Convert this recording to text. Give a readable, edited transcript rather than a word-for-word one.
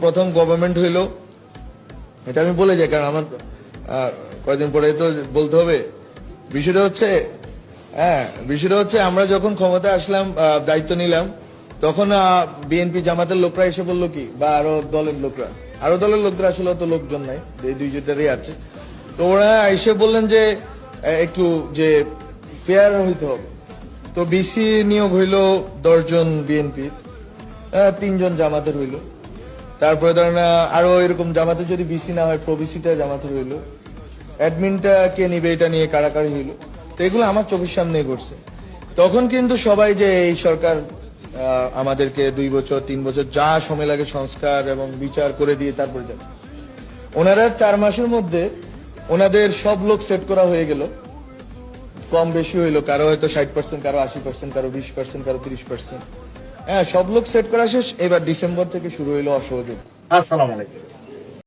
প্রথম গভর্নমেন্ট হইলো, এটা আমি বলে যাই কারণ আমার কয়েকদিন পরে তো বলতে হবে। বিষয়টা হচ্ছে আমরা যখন ক্ষমতায় আসলাম, দায়িত্ব নিলাম, তখন বিএনপি জামাতের লোকরা এসে বললো কি, বা আরো দলের লোকরা আসলে অত লোকজন নাই, এই দুই জোটারই আছে। তো ওরা এসে বললেন যে একটু যে ফেয়ার হইতে হবে। তো বিসি নিয়োগ হইলো 10 জন বিএনপির, 3 জন জামাতের হইলো। তারপরে ধরেন আরো এরকম জামাতের যদি বিসি না হয় প্রবিসিটা জামাতের হইলো, অ্যাডমিনটা কে নিবে এটা নিয়ে কারাকারি হইলো। তো এগুলো আমার চোখের সামনে ঘটছে। তখন কিন্তু সবাই যে এই সরকার আমাদেরকে 2 বছর 3 বছর যা সময় লাগে সংস্কার এবং বিচার করে দিয়ে তারপরে যাবে, ওনারা 4 মাসের মধ্যে ওনাদের সব লোক সেট করা হয়ে গেল। কম বেশি হইলো, কারো হয়তো 60%, কারো 80%, কারো 20%, কারো 30%। হ্যাঁ, সব লোক সেট করা শেষ। এবার ডিসেম্বর থেকে শুরু হইলো অসহযোগ। আসসালামু আলাইকুম।